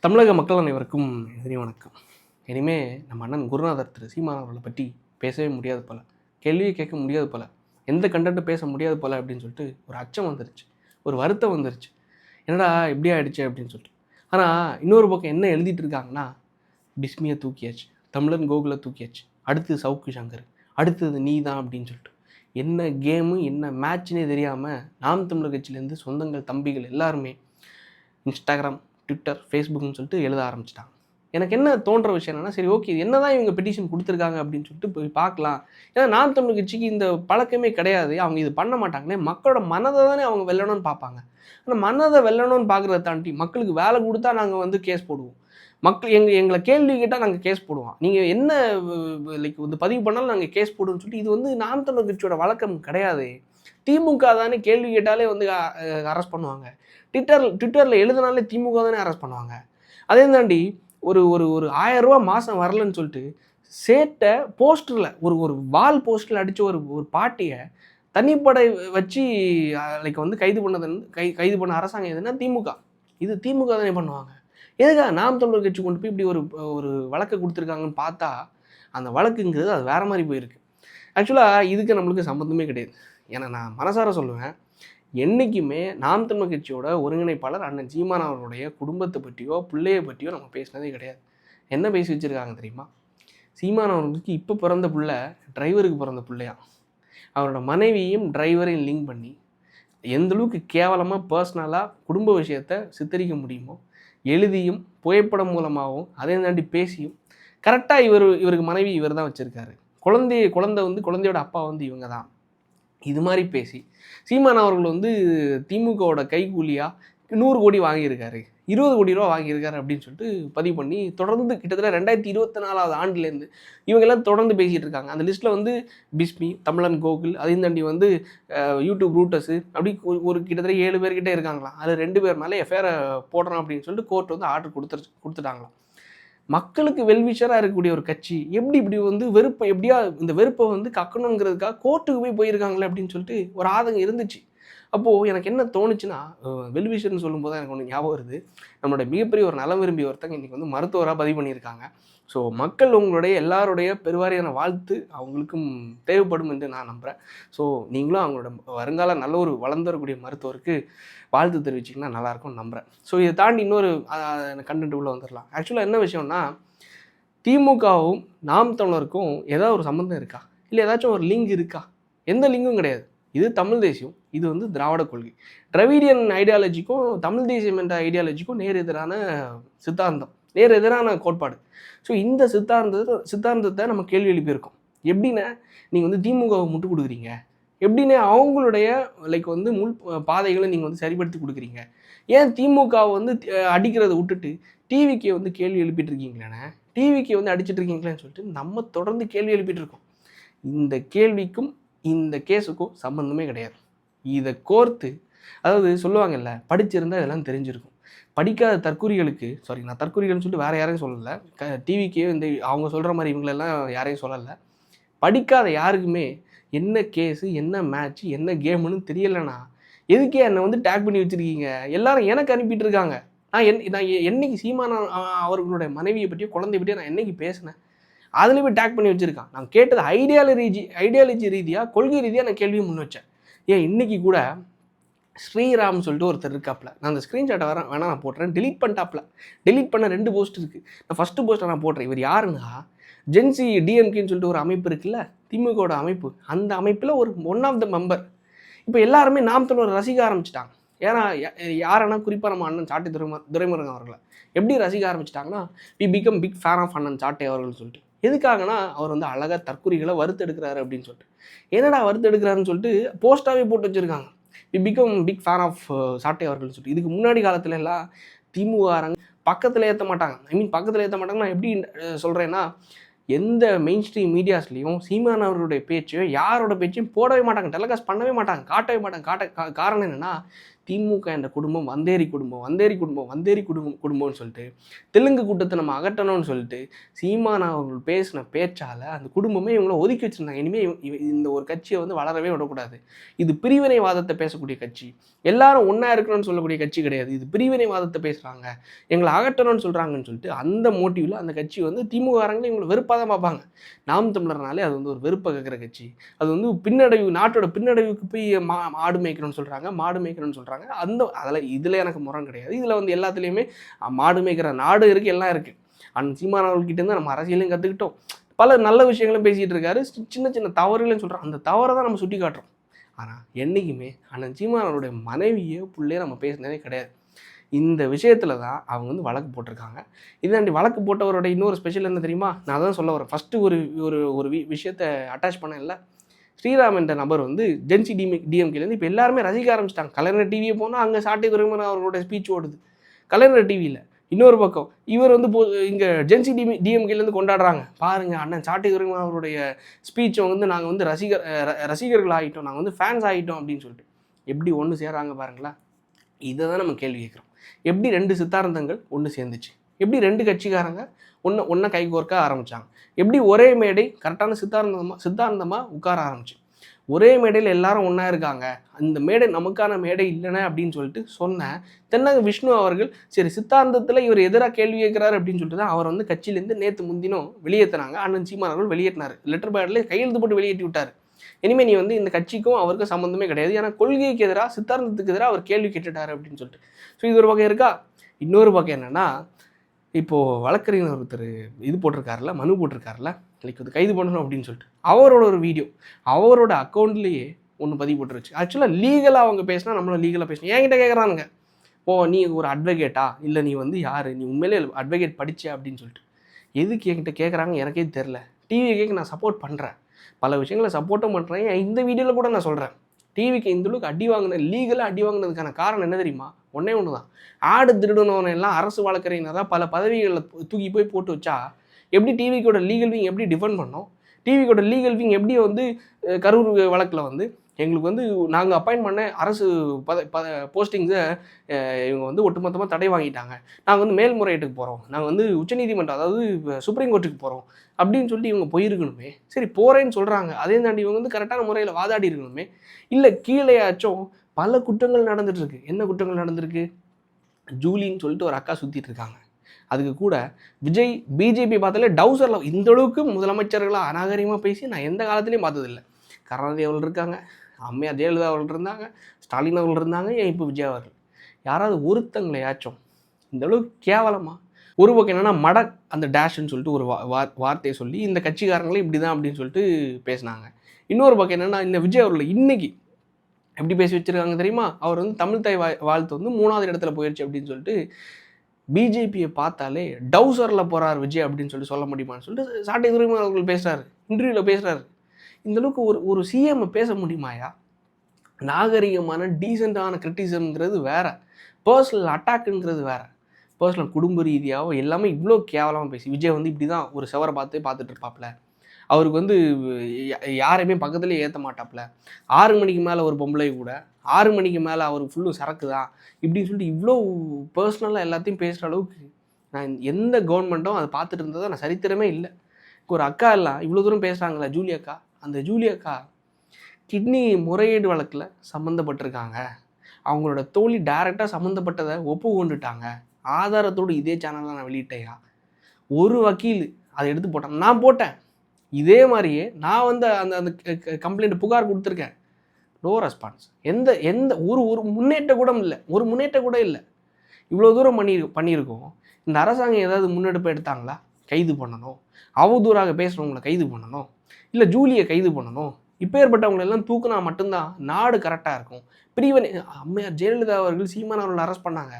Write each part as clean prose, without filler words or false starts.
தமிழக மக்கள் அனைவருக்கும் இனிய வணக்கம். இனிமே நம்ம அண்ணன் குருநாதர் திரு சீமான் அவர்களை பற்றி பேசவே முடியாது போல, கேள்வியே கேட்க முடியாது போல, எந்த கண்டென்ட்டும் பேச முடியாது போல அப்படின்னு சொல்லிட்டு ஒரு அச்சம் வந்துருச்சு, ஒரு வருத்தம் வந்துருச்சு. என்னடா இப்படி ஆயிடுச்சு அப்படின்னு சொல்லிட்டு. ஆனால் இன்னொரு பக்கம் என்ன எழுதிட்டு இருக்காங்கன்னா, பிஸ்மியை தூக்கியாச்சு, தமிழன் கோகுலை தூக்கியாச்சு, அடுத்தது சவுக்கு சங்கர், அடுத்தது நீ தான் அப்படின்னு சொல்லிட்டு என்ன கேமு என்ன மேட்ச்னே தெரியாமல் நாம் தமிழர் கட்சியிலேருந்து சொந்தங்கள் தம்பிகள் எல்லாருமே இன்ஸ்டாகிராம், ட்விட்டர், ஃபேஸ்புக்னு சொல்லிட்டு எழுத ஆரம்பிச்சிட்டாங்க. எனக்கு என்ன தோன்ற விஷயம் என்னன்னா, சரி ஓகே இது என்ன தான் இவங்க பெட்டிஷன் கொடுத்துருக்காங்க அப்படின்னு சொல்லிட்டு போய் பார்க்கலாம். ஏன்னா நாம் தமிழர் கட்சிக்கு இந்த பழக்கமே கிடையாது. அவங்க இது பண்ண மாட்டாங்களே, மக்களோட மனதை தானே அவங்க வெல்லணும்னு பார்ப்பாங்க. ஆனால் மனதை வெல்லணும்னு பார்க்குறத தாண்டி மக்களுக்கு வேலை கொடுத்தா நாங்கள் வந்து கேஸ் போடுவோம், மக்கள் எங்களை கேள்வி கேட்டால் நாங்கள் கேஸ் போடுவோம், நீங்கள் என்ன லைக் வந்து பதிவு பண்ணாலும் நாங்கள் கேஸ் போடுவோம்னு சொல்லிட்டு இது வந்து நாம் தமிழர் கட்சியோட வழக்கம் கிடையாது. திமுக தானே கேள்வி கேட்டாலே வந்து அரெஸ்ட் பண்ணுவாங்க. ட்விட்டரில் எழுதினாலே திமுக தானே அரெஸ்ட் பண்ணுவாங்க. அதே தாண்டி ஒரு ஒரு ஒரு 1000 ரூபா மாதம் வரலன்னு சொல்லிட்டு சேட்டை போஸ்டரில் ஒரு வால் போஸ்டரில் அடித்த ஒரு பாட்டியை தனிப்படை வச்சு லைக் வந்து கைது பண்ண அரசாங்கம் எதுனா திமுக. இது திமுக தானே பண்ணுவாங்க. எதுக்காக நாம் தமிழர் கட்சி கொண்டு போய் இப்படி ஒரு ஒரு வழக்கை கொடுத்துருக்காங்கன்னு பார்த்தா அந்த வழக்குங்கிறது அது வேறு மாதிரி போயிருக்கு. ஆக்சுவலாக இதுக்கு நம்மளுக்கு சம்மந்தமே கிடையாது. ஏன்னா நான் மனசார சொல்லுவேன், என்றைக்குமே நாம் தமிழர் கட்சியோட ஒருங்கிணைப்பாளர் அண்ணன் சீமான் அவர்களுடைய குடும்பத்தை பற்றியோ பிள்ளையை பற்றியோ நம்ம பேசினதே கிடையாது. என்ன பேசி வச்சுருக்காங்க தெரியுமா? சீமான் அவர்களுக்கு இப்போ பிறந்த பிள்ளை டிரைவருக்கு பிறந்த பிள்ளையா, அவரோட மனைவியும் டிரைவரையும் லிங்க் பண்ணி எந்தளவுக்கு கேவலமாக பர்சனலாக குடும்ப விஷயத்தை சித்தரிக்க முடியுமோ எழுதியும் புகைப்படம் மூலமாகவும் அதே தாண்டி பேசியும் கரெக்டாக இவருக்கு மனைவி இவர் தான் வச்சுருக்காரு, குழந்தையோட அப்பா வந்து இவங்க தான், இது மாதிரி பேசி சீமான் அவர்கள் வந்து திமுகவோட கைக்கூலியாக 100 கோடி வாங்கியிருக்காரு, 20 கோடி ரூபா வாங்கியிருக்காரு அப்படின்னு சொல்லிட்டு பதிவு பண்ணி தொடர்ந்து கிட்டத்தட்ட 2024 ஆண்டுலேருந்து இவங்கெல்லாம் தொடர்ந்து பேசிகிட்டு இருக்காங்க. அந்த லிஸ்ட்டில் வந்து பிஸ்மி, தமிழன் கோகுல், அதையும் தாண்டி வந்து யூடியூப் ரூட்டர்ஸு அப்படி ஒரு கிட்டத்தட்ட 7 பேர்கிட்ட இருக்காங்களாம். அதில் 2 பேர் மேலே எஃப்ஐஆரை போடுறோம் அப்படின்னு சொல்லிட்டு கோர்ட் வந்து ஆர்டர் கொடுத்துட்டாங்களாம். மக்களுக்கு வெல்விஷராக இருக்கக்கூடிய ஒரு கட்சி எப்படி இப்படி வந்து எப்படியா இந்த வெறுப்பை வந்து கக்கணுங்கிறதுக்காக கோர்ட்டுக்கு போயிருக்காங்களே அப்படின்னு சொல்லிட்டு ஒரு ஆதங்கம் இருந்துச்சு. அப்போது எனக்கு என்ன தோணுச்சுன்னா, வெல்விஷர்னு சொல்லும்போது தான் எனக்கு ஒன்று ஞாபகம் வருது. நம்மளோட மிகப்பெரிய ஒரு நலம் விரும்பி ஒருத்தங்க இன்றைக்கி வந்து மருத்துவராக பதிவு பண்ணியிருக்காங்க. ஸோ மக்கள் உங்களுடைய எல்லாருடைய பெருவாரியான வாழ்த்து அவங்களுக்கும் தேவைப்படும் என்று நான் நம்புகிறேன். ஸோ நீங்களும் அவங்களோட வருங்கால நல்ல ஒரு வளர்ந்து வரக்கூடிய மருத்துவருக்கு வாழ்த்து தெரிவிச்சிங்கன்னா நல்லாயிருக்கும்னு நம்புகிறேன். ஸோ இதை தாண்டி இன்னொரு கண்டென்ட் உள்ளே வந்துடலாம். ஆக்சுவலாக என்ன விஷயம்னா, திமுகவும் நாம் தமிழருக்கும் ஏதாவது ஒரு சம்மந்தம் இருக்கா, இல்லை ஏதாச்சும் ஒரு லிங்க் இருக்கா? எந்த லிங்கும் கிடையாது. இது தமிழ் தேசியம், இது வந்து திராவிட கொள்கை. திராவிடியன் ஐடியாலஜிக்கும் தமிழ் தேசியம் என்ற ஐடியாலஜிக்கும் நேர் எதிரான சித்தாந்தம், நேர் எதிரான கோட்பாடு. ஸோ இந்த சித்தாந்தத்தை நம்ம கேள்வி எழுப்பியிருக்கோம். எப்படின்னா, நீங்கள் வந்து திமுகவை முட்டு கொடுக்குறீங்க, எப்படின்னு அவங்களுடைய லைக் வந்து முள் பாதைகளை நீங்கள் வந்து சரிப்படுத்தி கொடுக்குறீங்க, ஏன் திமுகவை வந்து அடிக்கிறத விட்டுட்டு டிவிக்கு வந்து கேள்வி எழுப்பிட்டு இருக்கீங்களேண்ணே, டிவிக்கு வந்து அடிச்சுட்டு இருக்கீங்களேன்னு சொல்லிட்டு நம்ம தொடர்ந்து கேள்வி எழுப்பிட்டு இருக்கோம். இந்த கேள்விக்கும் இந்த கேஸுக்கும் சம்மந்தமே கிடையாது. இதை கோர்த்து, அதாவது சொல்லுவாங்கல்ல, படிச்சிருந்தால் இதெல்லாம் தெரிஞ்சிருக்கும். படிக்காத தற்கூரிகளுக்கு, நான் தற்கூரிகள்னு சொல்லிட்டு வேறு யாரையும் சொல்லலை, டிவிக்கே இந்த அவங்க சொல்கிற மாதிரி இவங்களெல்லாம் யாரையும் சொல்லலை. படிக்காத யாருக்குமே என்ன கேஸு, என்ன மேட்ச்சு, என்ன கேமுன்னு தெரியலைன்னா எதுக்கே என்னை வந்து டேக் பண்ணி வச்சுருக்கீங்க? எல்லாரும் எனக்கு அனுப்பிட்டு இருக்காங்க. நான் என்னைக்கு சீமான் அவர்களுடைய மனைவியை பற்றியோ குழந்தைய பற்றியோ நான் என்னைக்கு பேசினேன்? அதில் போய் டேக் பண்ணி வச்சுருக்கான். நான் கேட்டது ஐடியாலஜி ரீதியாக, கொள்கை ரீதியாக நான் கேள்வியை முன் வச்சேன். ஏன் இன்றைக்கி கூட ஸ்ரீராம் சொல்லிட்டு ஒருத்தர் இருக்காப்புல, நான் அந்த ஸ்க்ரீன்ஷாட்டை வேணால் நான் போட்டுறேன், டெலீட் பண்ண 2 போஸ்ட் இருக்குது. நான் ஃபஸ்ட்டு போஸ்ட்டை நான் போடுறேன். இவர் யாருன்னா, ஜென்சி டிஎம்கேன்னு சொல்லிட்டு ஒரு அமைப்பு இருக்குல்ல, திமுகவோட அமைப்பு, அந்த அமைப்பில் ஒன் ஆஃப் த மெம்பர். இப்போ எல்லாருமே நாம் தமிழர் ரசிக்க ஆரம்பிச்சிட்டாங்க. ஏன்னா யாருன்னா குறிப்பாக நம்ம அண்ணன் சாட்டை துரைமுருகன் அவர்களை எப்படி ரசிக்க ஆரம்பிச்சிட்டாங்கன்னா, we become big fan of அண்ணன் சாட்டை அவர்கள்னு சொல்லிட்டு. எதுக்காகனா, அவர் வந்து அழகாக தற்கொலைகளை வறுத்தெடுக்கிறாரு அப்படின்னு சொல்லிட்டு. என்னடா வறுத்தெடுக்கிறாருன்னு சொல்லிட்டு போஸ்ட்டாகவே போட்டு வச்சுருக்காங்க, we become big fan of சாட்டை அவர்கள்னு சொல்லிட்டு. இதுக்கு முன்னாடி காலத்துல எல்லாம் திமுககாரங்க பக்கத்தில் ஏற்ற மாட்டாங்க. பக்கத்தில் ஏற்ற மாட்டாங்க. நான் எப்படி சொல்கிறேன்னா, எந்த மெயின் ஸ்ட்ரீம் மீடியாஸ்லேயும் சீமான் அவர்களுடைய பேச்சையோ யாரோட பேச்சையும் போடவே மாட்டாங்க, டெலிகாஸ்ட் பண்ணவே மாட்டாங்க, காட்டவே மாட்டாங்க. காரணம் என்னென்னா, திமுக என்ற குடும்பம் வந்தேரி குடும்பம், வந்தேரி குடும்பம், வந்தேரி குடும்பம்னு சொல்லிட்டு தெலுங்கு கூட்டத்தை நம்ம அகற்றணும்னு சொல்லிட்டு சீமான் அவர்கள் பேசின பேச்சால் அந்த குடும்பமே இவங்கள ஒதுக்கி வச்சுருந்தாங்க. இனிமேல் இந்த ஒரு கட்சியை வந்து வளரவே விடக்கூடாது. இது பிரிவினைவாதத்தை பேசக்கூடிய கட்சி, எல்லாரும் ஒன்றா இருக்கணும்னு சொல்லக்கூடிய கட்சி கிடையாது. இது பிரிவினைவாதத்தை பேசுகிறாங்க, எங்களை அகற்றணும்னு சொல்கிறாங்கன்னு சொல்லிட்டு அந்த மோட்டிவில் அந்த கட்சி வந்து திமுககாரங்களே இவங்களை வெறுப்பாக தான் பார்ப்பாங்க. நாம் தமிழர்னாலே அது வந்து ஒரு வெறுப்பை கேட்குற கட்சி. அது வந்து பின்னடைவு, நாட்டோட பின்னடைவுக்கு போய் மாடு மேய்க்கணும்னு சொல்கிறாங்க, மாடு மேய்க்கணும்னு சொல்கிறாங்க. இதில் எனக்கு முரண் கிடையாது. இதில் வந்து எல்லாத்துலேயுமே மாடு மேய்க்கிற நாடு இருக்குது, எல்லாம் இருக்குது. அண்ணன் சீமான் அவர்கள்கிட்டேருந்து நம்ம அரசியலையும் கற்றுக்கிட்டோம், பல நல்ல விஷயங்களும் பேசிகிட்டு இருக்காரு, சின்ன சின்ன தவறுகளையும் சொல்கிறோம். அந்த தவறை தான் நம்ம சுட்டி காட்டுறோம். ஆனால் என்றைக்குமே அண்ணன் சீமான் அவருடைய மனைவியோ பிள்ளையோ நம்ம பேசினதே கிடையாது. இந்த விஷயத்தில் தான் அவங்க வந்து வழக்கு போட்டிருக்காங்க. இதாண்டி வழக்கு போட்டவரோட இன்னொரு ஸ்பெஷல் என்ன தெரியுமா? நான் தான் சொல்ல வரேன். ஃபஸ்ட்டு ஒரு விஷயத்தை அட்டாச் பண்ண இல்லை. ஸ்ரீராம் என்ற நபர் வந்து ஜென்சி டிஎம்கேலேருந்து இப்போ எல்லாருமே ரசிக்க ஆரம்பிச்சிட்டாங்க. கலைஞர் டிவியை போனால் அங்கே சாட்டை துரைமுருகன் அவர்களோட ஸ்பீச் ஓடுது கலைஞர் டிவியில். இன்னொரு பக்கம் இவர் வந்து இங்கே ஜென்சி டிஎம்கேலேருந்து கொண்டாடுறாங்க. பாருங்கள், அண்ணன் சாட்டை துரைமுருகன் அவருடைய ஸ்பீச்சை வந்து நாங்கள் வந்து ரசிகர்கள் ஆகிட்டோம், நாங்கள் வந்து ஃபேன்ஸ் ஆகிட்டோம் அப்படின்னு சொல்லிட்டு எப்படி ஒன்று சேராங்க பாருங்களா? இதை தான் நம்ம கேள்வி கேட்குறோம். எப்படி 2 சித்தாந்தங்கள் ஒன்று சேர்ந்துச்சு? எப்படி 2 கட்சிக்காரங்க ஒன்றை கைகோர்க்க ஆரம்பித்தாங்க? எப்படி ஒரே மேடை கரெக்டான சித்தாந்தமாக உட்கார ஆரம்பிச்சு? ஒரே மேடையில் எல்லாரும் ஒன்றா இருக்காங்க, அந்த மேடை நமக்கான மேடை இல்லைன்னு அப்படின்னு சொல்லிட்டு சொன்ன தென்னக விஷ்ணு அவர்கள் சரி சித்தாந்தத்தில் இவர் எதிராக கேள்வி கேட்குறாரு அப்படின்னு சொல்லிட்டு தான் அவர் வந்து கட்சியிலேருந்து நேற்று முன்தினம் வெளியேற்றினாங்க. அண்ணன் சீமான் அவர்கள் வெளியேற்றினார், லெட்டர் பேடில் கையெழுத்து போட்டு வெளியேற்றி விட்டார். இனிமேல் நீ வந்து இந்த கட்சிக்கும் அவருக்கும் சம்மந்தமே கிடையாது, ஏன்னா கொள்கைக்கு எதிராக சித்தாந்தத்துக்கு எதிராக அவர் கேள்வி கேட்டுட்டார் அப்படின்னு சொல்லிட்டு. ஸோ இது ஒரு பக்கம் இருக்கா. இன்னொரு பக்கம் என்னென்னா, இப்போது வழக்கறிஞர் ஒருத்தர் இது போட்டிருக்காருல, மனு போட்டிருக்காருல, லைக் அது கைது பண்ணணும் அப்படின்னு சொல்லிட்டு அவரோட ஒரு வீடியோ அவரோட அக்கௌண்ட்லேயே ஒன்று பதிவு போட்டுருச்சு. ஆக்சுவலாக லீகலாக அவங்க பேசினா நம்மளும் லீகலாக பேசணும். என்கிட்ட கேட்குறானுங்க, ஓ நீ ஒரு அட்வொகேட்டா, இல்லை நீ வந்து யார், நீ உண்மையிலே அட்வொகேட் படிச்ச அப்படின்னு சொல்லிட்டு எதுக்கு என்கிட்ட கேட்குறாங்க எனக்கே தெரில. டிவிக்கு நான் சப்போர்ட் பண்ணுறேன், பல விஷயங்களை சப்போர்ட்டும் பண்ணுறேன். இந்த வீடியோவில் கூட நான் சொல்கிறேன், டிவிக்கு இந்தளவுக்கு அடி வாங்கின, லீகலாக அடி வாங்கினதுக்கான காரணம் என்ன தெரியுமா? ஒன்றே ஒன்று தான். ஆடு திருடனவனை எல்லாம் அரசு வழக்கறிஞராக பல பதவிகளில் தூக்கி போய் போட்டு வச்சா எப்படி டிவிக்கோட லீகல் விங் எப்படி டிஃபெண்ட் பண்ணோம்? டிவிக்கோட லீகல் விங் எப்படி வந்து கரூர் வழக்கில் வந்து எங்களுக்கு வந்து நாங்கள் அப்பாயின்ட் பண்ண அரசு போஸ்டிங்ஸை இவங்க வந்து ஒட்டுமொத்தமாக தடை வாங்கிட்டாங்க, நாங்கள் வந்து மேல்முறையீட்டுக்கு போகிறோம், நாங்கள் வந்து உச்சநீதிமன்றம் அதாவது சுப்ரீம் கோர்ட்டுக்கு போகிறோம் அப்படின்னு சொல்லிட்டு இவங்க போயிருக்கணுமே. சரி போகிறேன்னு சொல்கிறாங்க, அதே தாண்டி இவங்க வந்து கரெக்டான முறையில் வாதாடி இருக்கணுமே. இல்லை கீழேயாச்சும் பல குற்றங்கள் நடந்துகிட்ருக்கு. என்ன குற்றங்கள் நடந்திருக்கு? ஜூலின்னு சொல்லிட்டு ஒரு அக்கா சுற்றிட்டு இருக்காங்க. அதுக்கு கூட விஜய் பிஜேபி பார்த்தாலே டவுசரில் இந்தளவுக்கு முதலமைச்சர்களாக அநாகரிகமாக பேசி நான் எந்த காலத்துலேயும் பார்த்ததில்லை. கருணாநிதி அவர்கள் இருக்காங்க, அம்மையார் ஜெயலலிதா அவர்கள் இருந்தாங்க, ஸ்டாலின் அவர்கள் இருந்தாங்க, ஏன் இப்போ விஜய் அவர்கள். யாராவது ஒருத்தங்களையாச்சும் இந்தளவுக்கு கேவலமாக ஒரு பக்கம் என்னென்னா அந்த டேஷ்ன்னு சொல்லிட்டு ஒரு வார்த்தையை சொல்லி இந்த கட்சிக்காரங்களே இப்படி தான் அப்படின்னு சொல்லிட்டு பேசினாங்க. இன்னொரு பக்கம் என்னென்னா இந்த விஜய் அவர்கள் இன்றைக்கி எப்படி பேசி வச்சுருக்காங்க தெரியுமா? அவர் வந்து தமிழ் தாய் வாழ்த்து வந்து 3வது இடத்துல போயிடுச்சு அப்படின்னு சொல்லிட்டு பிஜேபியை பார்த்தாலே டவுசரில் போகிறார் விஜய் அப்படின்னு சொல்லிட்டு சொல்ல முடியுமான்னு சொல்லிட்டு சாட்டை துரைமுருகன் அவர்கள் பேசுகிறாரு, இன்டர்வியூவில் பேசுகிறாரு. இந்தளவுக்கு ஒரு சிஎம் பேச முடியுமாயா? நாகரிகமான டீசெண்டான கிரிட்டிசம்ங்கிறது வேறு, பர்சனல் அட்டாக்குங்கிறது வேறு. பர்சனல் குடும்ப ரீதியாக எல்லாமே இவ்வளோ கேவலமாக பேசி விஜய் வந்து இப்படி தான் ஒரு செவரை பார்த்துட்டு இருப்பாப்புல, அவருக்கு வந்து யாரையுமே பக்கத்துலேயே ஏற்ற மாட்டாப்புல, 6 மணிக்கு மேலே ஒரு பொம்பளை கூட 6 மணிக்கு மேலே அவருக்கு ஃபுல்லும் சரக்கு தான் இப்படின்னு சொல்லிட்டு இவ்வளோ பர்சனலாக எல்லாத்தையும் பேசுகிற அளவுக்கு நான் எந்த கவர்மெண்ட்டும் அதை பார்த்துட்டு இருந்ததை நான் சரித்திரமே இல்லை. ஒரு அக்கா எல்லாம் இவ்வளோ தூரம் பேசுகிறாங்களா, ஜூலி அக்கா. அந்த ஜூலி அக்கா கிட்னி முறையீடு வழக்கில் சம்மந்தப்பட்டிருக்காங்க, அவங்களோட தோழி டைரெக்டாக சம்மந்தப்பட்டதை ஒப்பு கொண்டுட்டாங்க, ஆதாரத்தோடு இதே சேனலில் நான் வெளியிட்டேயா. ஒரு வக்கீல் அதை எடுத்து போட்டேன், நான் போட்டேன், இதே மாதிரியே நான் வந்து அந்த கம்ப்ளைண்ட் புகார் கொடுத்துருக்கேன். No response. எந்த ஒரு முன்னேற்றம் கூட இல்லை, ஒரு முன்னேற்றம் கூட இல்லை. இவ்வளோ தூரம் பண்ணியிருக்கோம். இந்த அரசாங்கம் ஏதாவது முன்னெடுப்பு எடுத்தாங்களா? கைது பண்ணணும், அவதூறாக பேசுகிறவங்களை கைது பண்ணணும், இல்லை ஜூலியை கைது பண்ணணும். இப்போ ஏற்பட்டவங்களெல்லாம் தூக்குனா மட்டும்தான் நாடு கரெக்டாக இருக்கும். பிரிவினை அம்மையார் ஜெயலலிதா அவர்கள் சீமான் அவர்கள் அரெஸ்ட் பண்ணாங்க,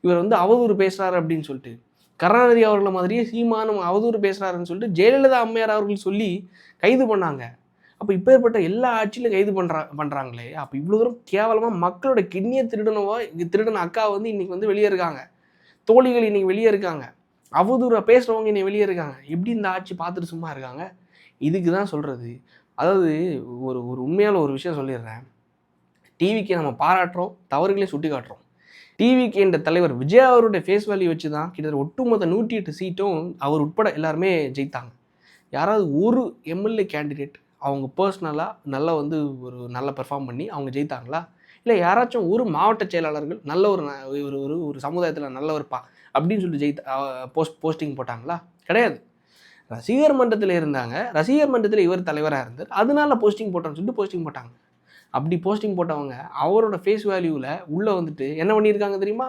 இவர் வந்து அவதூறு பேசுகிறாரு அப்படின்னு சொல்லிட்டு. கருணாநிதி அவர்களை மாதிரியே சீமானும் அவதூறு பேசுகிறாருன்னு சொல்லிட்டு ஜெயலலிதா அம்மையார் அவர்கள் சொல்லி கைது பண்ணாங்க. அப்போ இப்போ ஏற்பட்ட எல்லா ஆட்சியிலும் கைது பண்ணுறாங்களே, அப்போ இவ்வளோ தூரம் கேவலமாக மக்களோட கிட்னியை திருடன அக்கா வந்து இன்றைக்கி வந்து வெளியே இருக்காங்க, தோழிகள் இன்றைக்கி வெளியே இருக்காங்க, அவதூறாக பேசுகிறவங்க இன்றைக்கி வெளியே இருக்காங்க. எப்படி இந்த ஆட்சி பார்த்துட்டு சும்மா இருக்காங்க? இதுக்கு தான் சொல்கிறது. அதாவது ஒரு உண்மையான ஒரு விஷயம் சொல்லிடுறேன். டிவிக்கு நம்ம பாராட்டுறோம், தவறுகளையும் சுட்டி காட்டுறோம். டிவிக்கு என்ற தலைவர் விஜய் அவருடைய ஃபேஸ் வேல்யூ வச்சு தான் கிட்டத்தட்ட ஒட்டுமொத்த 108 சீட்டும் அவர் உட்பட எல்லாருமே ஜெயித்தாங்க. யாராவது ஒரு எம்எல்ஏ கேண்டிடேட் அவங்க பர்சனலாக நல்லா வந்து ஒரு நல்லா பெர்ஃபார்ம் பண்ணி அவங்க ஜெயித்தாங்களா? இல்லை யாராச்சும் ஒரு மாவட்ட செயலாளர்கள் நல்ல ஒரு ஒரு ஒரு ஒரு சமுதாயத்தில் நல்லவர்ப்பா அப்படின்னு சொல்லிட்டு போஸ்டிங் போட்டாங்களா? கிடையாது. ரசிகர் மன்றத்தில் இருந்தாங்க. ரசிகர் மன்றத்தில் இவர் தலைவராக இருந்தார். அதனால போஸ்டிங் போட்டோன்னு சொல்லிட்டு போஸ்டிங் போட்டாங்க. அப்படி போஸ்டிங் போட்டவங்க அவரோட ஃபேஸ் வேல்யூவில் உள்ளே வந்துட்டு என்ன பண்ணியிருக்காங்க தெரியுமா?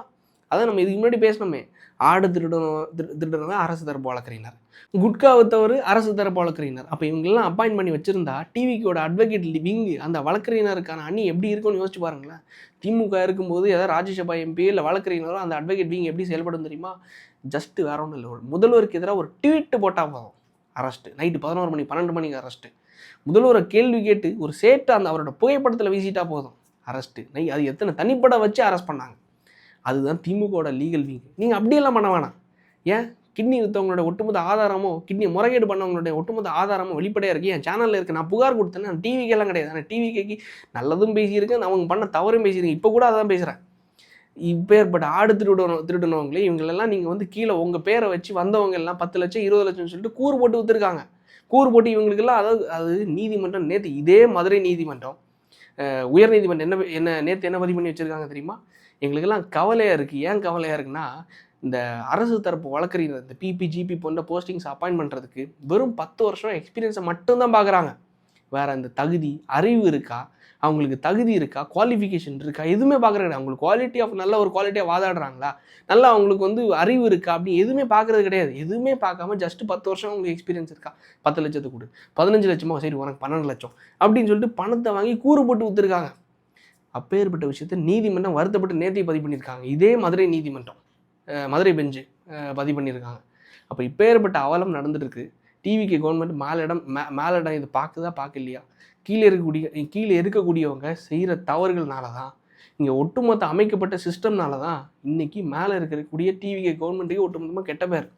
அதான் நம்ம இதுக்கு முன்னாடி பேசணுமே, ஆடு திருடனவன் அரசு தரப்பு வழக்கறிஞர், குட்கா வித்தவர் அரசு தரப்பு வழக்கறிஞர். அப்போ இவங்கெல்லாம் அப்பாயின்ட் பண்ணி வச்சுருந்தா டிவிக்கோட அட்வொகேட் விங்கு அந்த வழக்கறிஞருக்கான அணி எப்படி இருக்கும்னு யோசிச்சு பாருங்களேன். திமுக இருக்கும்போது ஏதாவது ராஜ்யசபா எம்பி இல்லை வழக்கறிஞரோ அந்த அட்வொகேட் விங் எப்படி செயல்படும் தெரியுமா? ஜஸ்ட்டு வேற ஒன்றும் இல்லை, முதல்வருக்கு எதிராக ஒரு ட்வீட்டு போட்டால் போதும் அரெஸ்ட்டு. நைட்டு 11 மணி 12 மணிக்கு அரெஸ்ட்டு. முதல்வரை கேள்வி கேட்டு ஒரு சேட்டை அந்த அவரோட புகைப்படத்தில் வீசிட்டா போதும் அரெஸ்ட்டு. அது எத்தனை தனிப்பட வச்சு அரெஸ்ட் பண்ணாங்க. அதுதான் திமுகவோட லீகல் விங். நீங்கள் அப்படியெல்லாம் பண்ண வேணாம். ஏன் கிட்னி விற்றவங்களோட ஒட்டுமொத்த ஆதாரமோ கிட்னியை முறைகேடு பண்ணவங்களுடைய ஒட்டுமொத்த ஆதாரமோ வெளிப்படையாக இருக்குது. என் சேனலில் இருக்குது. நான் புகார் கொடுத்தேன்னா டிவிக்கெல்லாம் கிடையாது. ஆனால் டிவிக்கு நல்லதும் பேசியிருக்கேன், அவங்க பண்ண தவறும் பேசியிருக்கேன். இப்போ கூட அதான் பேசுகிறேன். இப்போ ஏற்பட்ட ஆடு திருடனவங்களே இவங்களெல்லாம் நீங்கள் வந்து கீழே உங்கள் பேரை வச்சு வந்தவங்க எல்லாம் 10 லட்சம் 20 லட்சம்னு சொல்லிட்டு கூறு போட்டு விற்றுருக்காங்க. கூறு போட்டு இவங்களுக்கெல்லாம் அது நீதிமன்றம் நேற்று இதே மதுரை நீதிமன்றம் உயர்நீதிமன்றம் என்ன நேற்று என்ன பதிவு பண்ணி வச்சுருக்காங்க தெரியுமா? எங்களுக்கெல்லாம் கவலையாக இருக்குது. ஏன் கவலையாக இருக்குன்னா, இந்த அரசு தரப்பு வழக்கறிஞர் இந்த பிபி போன்ற போஸ்டிங்ஸ் அப்பாயின்ட் பண்ணுறதுக்கு வெறும் 10 வருஷம் எக்ஸ்பீரியன்ஸை மட்டும்தான் பார்க்குறாங்க. வேறு அந்த தகுதி அறிவு இருக்கா, அவங்களுக்கு தகுதி இருக்கா, குவாலிஃபிகேஷன் இருக்கா, எதுவுமே பார்க்குறது. அவங்களுக்கு குவாலிட்டி ஆஃப் நல்ல ஒரு குவாலிட்டியாக வாதாடுறாங்களா, நல்லா அவங்களுக்கு வந்து அறிவு இருக்கா அப்படின்னு எதுவுமே பார்க்குறது கிடையாது. எதுவுமே பார்க்காம ஜஸ்ட் 10 வருஷம் உங்களுக்கு எக்ஸ்பீரியன்ஸ் இருக்கா, 10 லட்சத்துக்கு கொடு, 15 லட்சமா சரி உனக்கு 12 லட்சம் அப்படின்னு சொல்லிட்டு பணத்தை வாங்கி கூறு போட்டு விற்றுருக்காங்க. அப்பேற்பட்ட விஷயத்தை நீதிமன்றம் வருத்தப்பட்டு நேற்றைய பதிவு பண்ணியிருக்காங்க. இதே மதுரை நீதிமன்றம் மதுரை பெஞ்சு பதிவு பண்ணியிருக்காங்க. அப்போ இப்பேற்பட்ட அவலம் நடந்துட்டுருக்கு. டிவிக்கு கவர்மெண்ட் மேலிடம் இது பார்க்குதா பார்க்கலையா? கீழே இருக்கக்கூடியவங்க செய்கிற தவறுகள்னால தான், இங்கே ஒட்டுமொத்த அமைக்கப்பட்ட சிஸ்டம்னால தான் இன்றைக்கி மேலே இருக்கக்கூடிய டிவிக்கு கவர்மெண்ட்டுக்கு ஒட்டுமொத்தமாக கெட்ட பேர்.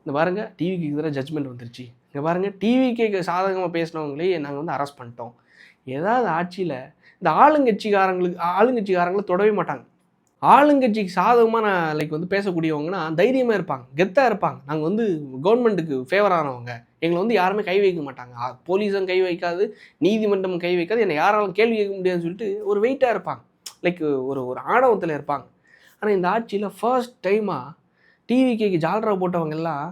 இந்த பாருங்க டிவிக்கு எதிராக ஜட்ஜ்மெண்ட் வந்துருச்சு. இங்கே பாருங்கள் டிவிக்கு சாதகமாக பேசினவங்களே நாங்கள் வந்து அரெஸ்ட் பண்ணிட்டோம். ஏதாவது ஆட்சியில் இந்த ஆளுங்கட்சிக்காரங்களை தொடவே மாட்டாங்க. ஆளுங்கட்சிக்கு சாதகமாக லைக் வந்து பேசக்கூடியவங்கன்னா தைரியமாக இருப்பாங்க, கெத்தாக இருப்பாங்க. நாங்கள் வந்து கவர்மெண்ட்டுக்கு ஃபேவரானவங்க, எங்களை வந்து யாருமே கை வைக்க மாட்டாங்க, போலீஸும் கை வைக்காது, நீதிமன்றம் கை வைக்காது, என்னை யாராலும் கேள்வி கேட்க முடியாதுன்னு சொல்லிட்டு ஒரு வெயிட்டாக இருப்பாங்க, லைக் ஒரு ஆணவத்தில் இருப்பாங்க. ஆனால் இந்த ஆட்சியில் ஃபர்ஸ்ட் டைமாக டிவிக்கு ஜால்ரா போட்டவங்க எல்லாம்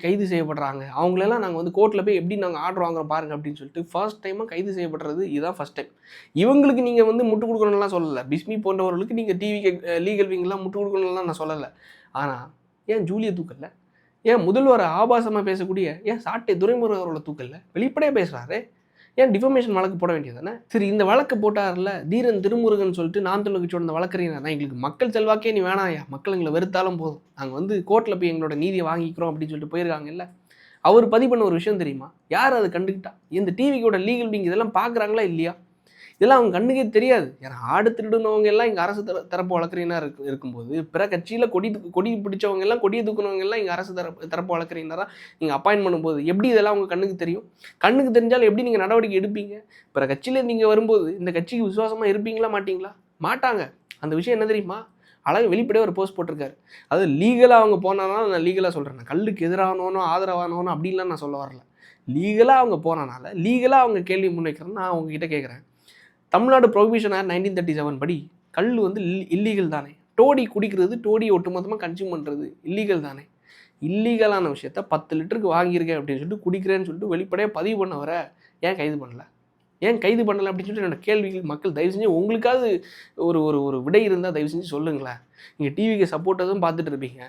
கைது செய்யப்படுறாங்க. அவங்களெல்லாம் நாங்கள் வந்து கோர்ட்டில் போய் எப்படி நாங்கள் ஆர்டர் வாங்குறோம் பாருங்கள் அப்படின்னு சொல்லிட்டு ஃபர்ஸ்ட் டைமாக கைது செய்யப்படுறது இதுதான் ஃபர்ஸ்ட் டைம். இவங்களுக்கு நீங்கள் வந்து முட்டு கொடுக்கணும்லாம் சொல்லலை. பிஸ்மி போன்றவர்களுக்கு நீங்கள் டிவிக்கு லீகல் விங்கெலாம் முட்டு கொடுக்கணும்லாம் நான் சொல்லலை. ஆனால் ஏன் ஜூலியை தூக்கல? ஏன் முதல்வரை ஆபாசமாக பேசக்கூடிய ஏன் சாட்டை துரைமுருகன் அவரோட தூக்கல? வெளிப்படையாக பேசுகிறாரு. ஏன் டிஃபமேஷன் வழக்கு போட வேண்டியது தானே? சரி, இந்த வழக்கு போட்டார்ல தீரன் திருமுருகன் சொல்லிட்டு நான் தொழிற்கட்சியோட இந்த வழக்கறிஞர் தான், எங்களுக்கு மக்கள் செல்வாக்கே நீ வேணாயா, மக்கள் எங்களை வெறுத்தாலும் போதும், நாங்கள் வந்து கோர்ட்டில் போய் எங்களோட நீதியை வாங்கிக்கிறோம் அப்படின்னு சொல்லிட்டு போயிருக்காங்க இல்லை? அவர் பதிவு பண்ண ஒரு விஷயம் தெரியுமா? யார் அதை கண்டுக்கிட்டா? இந்த டிவிக்கோட லீகல் விங் இதெல்லாம் பார்க்குறாங்களா இல்லையா? இதெல்லாம் அவங்க கண்ணுக்கே தெரியாது. ஏன்னா ஆடு திருடுனவங்க எல்லாம் இங்கே அரசு தரப்பு வழக்கறிஞராக இருக்கும்போது, பிற கட்சியில் கொடி பிடிச்சவங்க எல்லாம், கொடியை தூக்குனவங்க எல்லாம் இங்கே அரசு தரப்பு வழக்கறிஞராக நீங்கள் அப்பாயின்ட் பண்ணும்போது எப்படி இதெல்லாம் அவங்க கண்ணுக்கு தெரியும்? கண்ணுக்கு தெரிஞ்சாலும் எப்படி நீங்கள் நடவடிக்கை எடுப்பீங்க? பிற கட்சியில் நீங்கள் வரும்போது இந்த கட்சிக்கு விசுவாசமாக இருப்பீங்களா மாட்டிங்களா? மாட்டாங்க. அந்த விஷயம் என்ன தெரியுமா? அழகு வெளிப்படையாக ஒரு போஸ்ட் போட்டிருக்காரு. அது லீகலாக அவங்க போனாலும் நான் லீகலாக சொல்கிறேன், கல்லுக்கு எதிரானவனோ ஆதரவானவனோ அப்படின்லாம் நான் சொல்ல வரல. லீகலாக அவங்க போனனால லீகலாக அவங்க கேள்வி முன்வைக்கிறேன்னு நான் அவங்ககிட்ட கேட்குறேன். தமிழ்நாடு ப்ரொஹிபிஷன் ஆக்ட் 1937 படி கல் வந்து இல்லீகல் தானே? டோடி குடிக்கிறது, டோடியை ஒட்டுமொத்தமாக கன்சியூம் பண்ணுறது இல்லீகல் தானே? இல்லீகலான விஷயத்த 10 லிட்டருக்கு வாங்கியிருக்கேன் அப்படின்னு சொல்லிட்டு குடிக்கிறேன்னு சொல்லிட்டு வெளிப்படையாக பதிவு பண்ணவரை ஏன் கைது பண்ணல? அப்படின்னு சொல்லிட்டு என்னோட கேள்விகள் மக்கள் தயவு செஞ்சு உங்களுக்காவது ஒரு விடை இருந்தால் தயவு செஞ்சு சொல்லுங்களேன். நீங்கள் டிவிக்கு சப்போர்ட்டர்ஸும் பார்த்துட்டு இருப்பீங்க,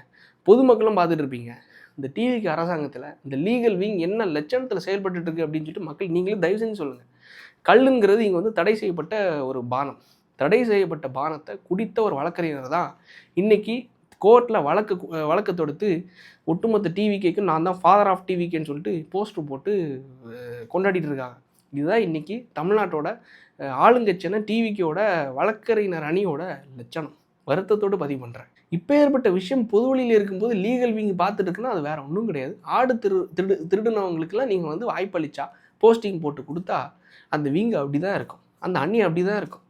பொதுமக்களும் பார்த்துட்டு இருப்பீங்க. இந்த டிவிக்கு அரசாங்கத்தில் இந்த லீகல் விங் என்ன லட்சணத்தில் செயல்பட்டு இருக்கு அப்படின்னு சொல்லிட்டு மக்கள் நீங்களே தயவு செஞ்சு சொல்லுங்கள். கல்லுங்கிறது இங்கே வந்து தடை செய்யப்பட்ட ஒரு பானம். தடை செய்யப்பட்ட பானத்தை குடித்த ஒரு வழக்கறிஞர் தான் இன்றைக்கி கோர்ட்டில் வழக்கு தொடுத்து ஒட்டுமொத்த டிவிக்கு நான் தான் ஃபாதர் ஆஃப் டிவிக்குன்னு சொல்லிட்டு போஸ்டர் போட்டு கொண்டாடிட்டு இருக்காங்க. இதுதான் இன்றைக்கி தமிழ்நாட்டோட ஆளுங்கட்சியான டிவிக்கோட வழக்கறிஞர் அணியோட லட்சணம். வருத்தத்தோடு பதிவு பண்ணுறேன். இப்போ ஏற்பட்ட விஷயம் பொதுவெளியில் இருக்கும்போது லீகல் விங் பார்த்துட்டு இருக்குன்னா அது வேறு ஒன்றும் கிடையாது. ஆடு திருடுனவங்களுக்கெல்லாம் நீங்கள் வந்து வாய்ப்பளிச்சா போஸ்டிங் போட்டு கொடுத்தா அந்த விங் அப்படி தான் இருக்கும், அந்த அணி அப்படி தான் இருக்கும்.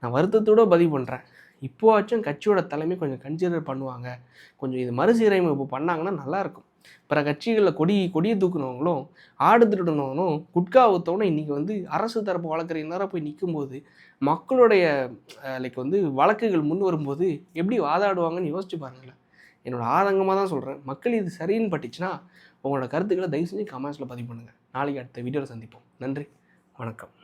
நான் வருத்தத்தோடு பதிவு பண்ணுறேன். இப்போவாச்சும் கட்சியோட தலைமை கொஞ்சம் கன்சிடர் பண்ணுவாங்க. கொஞ்சம் இது மறுசீரமைப்பு பண்ணாங்கன்னா நல்லாயிருக்கும். பிற கட்சிகளில் கொடியை தூக்குனவங்களும், ஆடு திருடினவனும், குட்கா விற்றவனும் இன்றைக்கி வந்து அரசு தரப்பு வழக்கறிஞராக போய் நிற்கும்போது, மக்களுடைய வழக்குகள் முன் வரும்போது எப்படி வாதாடுவாங்கன்னு யோசிச்சு பாருங்களேன். என்னோட ஆதங்கமாக தான் சொல்கிறேன். மக்கள் இது சரின்னு பட்டுச்சுன்னா உங்களோட கருத்துக்களை தயவு செஞ்சு கமெண்ட்ஸில் பதிவு பண்ணுங்கள். நாளைக்கு அடுத்த வீடியோவில் சந்திப்போம். நன்றி, வணக்கம்.